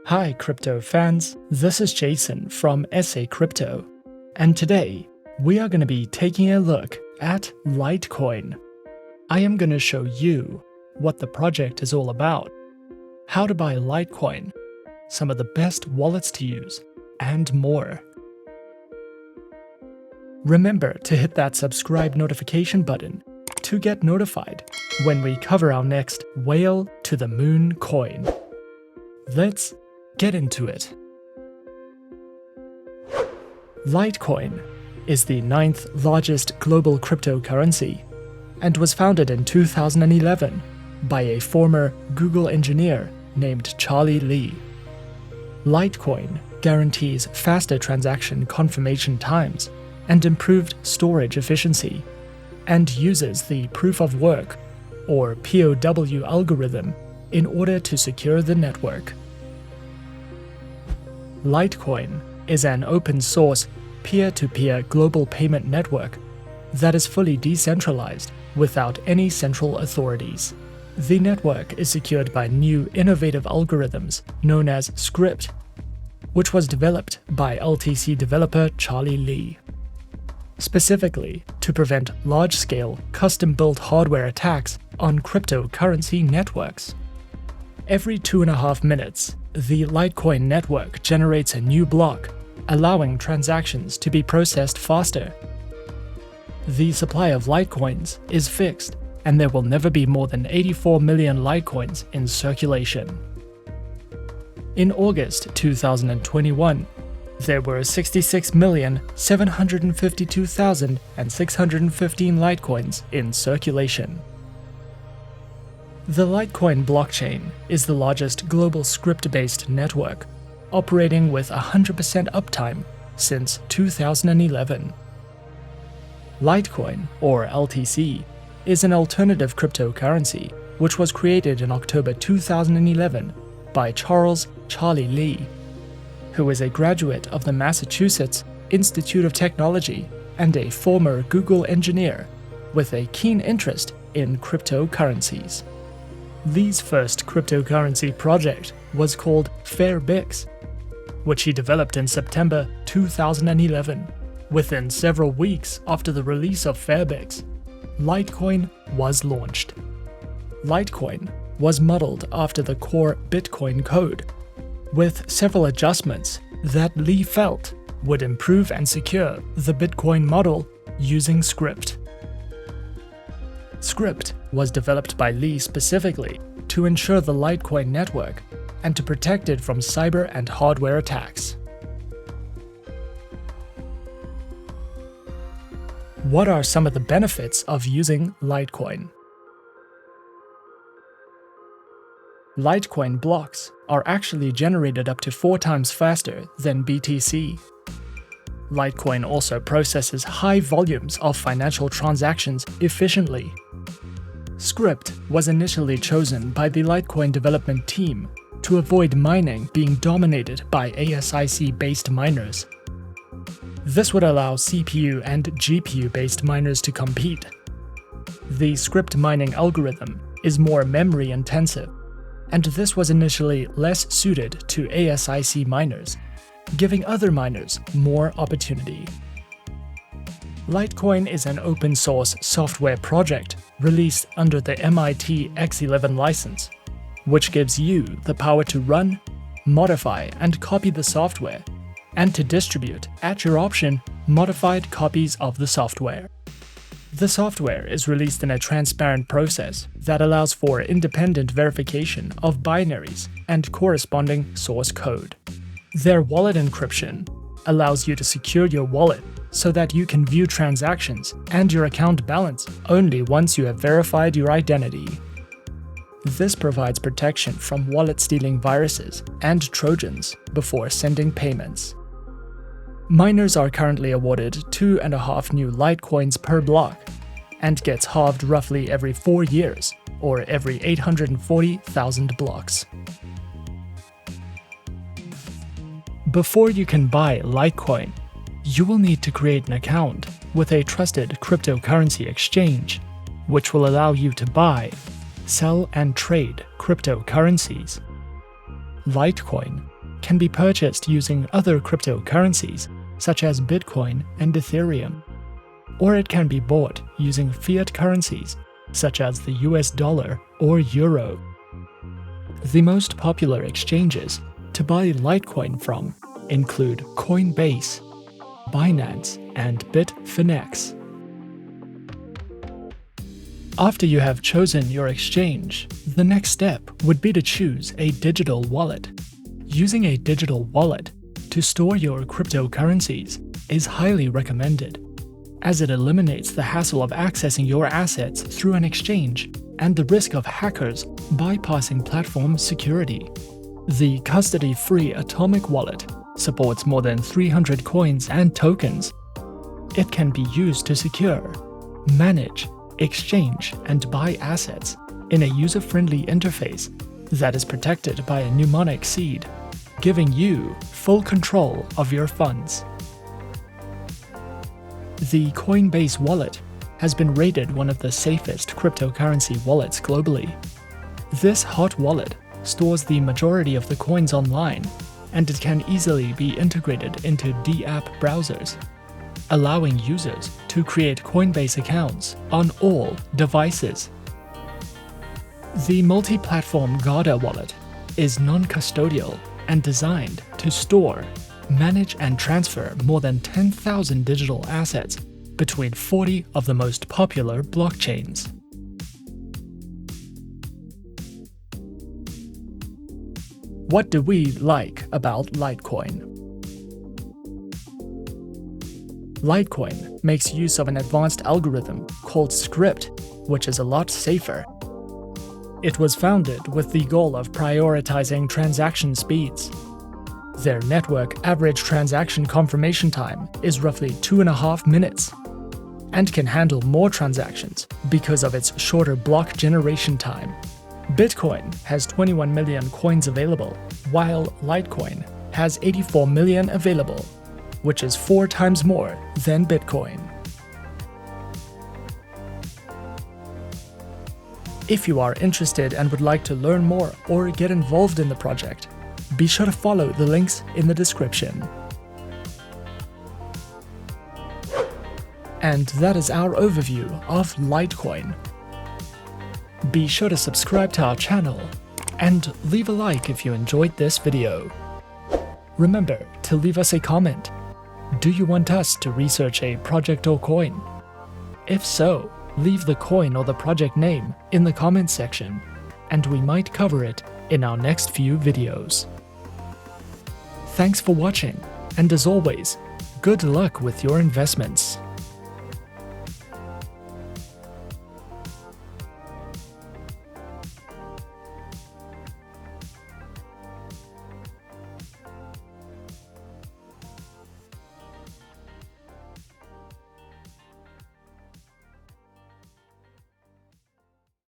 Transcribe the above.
Hi crypto fans, this is Jason from SA Crypto, and today we are going to be taking a look at Litecoin. I am going to show you what the project is all about, how to buy Litecoin, some of the best wallets to use, and more. Remember to hit that subscribe notification button to get notified when we cover our next whale to the moon coin. Let's get into it. Litecoin is the 9th largest global cryptocurrency and was founded in 2011 by a former Google engineer named Charlie Lee. Litecoin guarantees faster transaction confirmation times and improved storage efficiency, and uses the proof of work, or POW algorithm, in order to secure the network. Litecoin is an open-source, peer-to-peer global payment network that is fully decentralized without any central authorities. The network is secured by new innovative algorithms known as Scrypt, which was developed by LTC developer Charlie Lee, specifically to prevent large-scale, custom-built hardware attacks on cryptocurrency networks. Every 2.5 minutes, the Litecoin network generates a new block, allowing transactions to be processed faster. The supply of Litecoins is fixed, and there will never be more than 84 million Litecoins in circulation. In August 2021, there were 66,752,615 Litecoins in circulation. The Litecoin blockchain is the largest global Scrypt-based network, operating with 100% uptime since 2011. Litecoin, or LTC, is an alternative cryptocurrency which was created in October 2011 by Charlie Lee, who is a graduate of the Massachusetts Institute of Technology and a former Google engineer with a keen interest in cryptocurrencies. Lee's first cryptocurrency project was called FairBix, which he developed in September 2011. Within several weeks after the release of FairBix, Litecoin was launched. Litecoin was modeled after the core Bitcoin code, with several adjustments that Lee felt would improve and secure the Bitcoin model using Scrypt. Scrypt was developed by Lee specifically to ensure the Litecoin network and to protect it from cyber and hardware attacks. What are some of the benefits of using Litecoin? Litecoin blocks are actually generated up to 4 times faster than BTC. Litecoin also processes high volumes of financial transactions efficiently. Scrypt was initially chosen by the Litecoin development team to avoid mining being dominated by ASIC-based miners. This would allow CPU and GPU-based miners to compete. The Scrypt mining algorithm is more memory-intensive, and this was initially less suited to ASIC miners, giving other miners more opportunity. Litecoin is an open-source software project released under the MIT X11 license, which gives you the power to run, modify, and copy the software, and to distribute, at your option, modified copies of the software. The software is released in a transparent process that allows for independent verification of binaries and corresponding source code. Their wallet encryption allows you to secure your wallet so that you can view transactions and your account balance only once you have verified your identity. This provides protection from wallet-stealing viruses and Trojans before sending payments. Miners are currently awarded 2.5 new Litecoins per block, and gets halved roughly every 4 years, or every 840,000 blocks. Before you can buy Litecoin, you will need to create an account with a trusted cryptocurrency exchange, which will allow you to buy, sell, and trade cryptocurrencies. Litecoin can be purchased using other cryptocurrencies, such as Bitcoin and Ethereum, or it can be bought using fiat currencies, such as the US dollar or euro. The most popular exchanges to buy Litecoin from include Coinbase, Binance, and Bitfinex. After you have chosen your exchange, the next step would be to choose a digital wallet. Using a digital wallet to store your cryptocurrencies is highly recommended, as it eliminates the hassle of accessing your assets through an exchange and the risk of hackers bypassing platform security. The custody-free Atomic wallet supports more than 300 coins and tokens. It can be used to secure, manage, exchange, and buy assets in a user-friendly interface that is protected by a mnemonic seed, giving you full control of your funds. The Coinbase wallet has been rated one of the safest cryptocurrency wallets globally. This hot wallet stores the majority of the coins online, and it can easily be integrated into DApp browsers, allowing users to create Coinbase accounts on all devices. The multi-platform Garda wallet is non-custodial and designed to store, manage, and transfer more than 10,000 digital assets between 40 of the most popular blockchains. What do we like about Litecoin? Litecoin makes use of an advanced algorithm called Scrypt, which is a lot safer. It was founded with the goal of prioritizing transaction speeds. Their network average transaction confirmation time is roughly 2.5 minutes, and can handle more transactions because of its shorter block generation time. Bitcoin has 21 million coins available, while Litecoin has 84 million available, which is 4 times more than Bitcoin. If you are interested and would like to learn more or get involved in the project, be sure to follow the links in the description. And that is our overview of Litecoin. Be sure to subscribe to our channel and leave a like if you enjoyed this video. Remember to leave us a comment. Do you want us to research a project or coin? If so, leave the coin or the project name in the comments section, and we might cover it in our next few videos. Thanks for watching, and as always, good luck with your investments.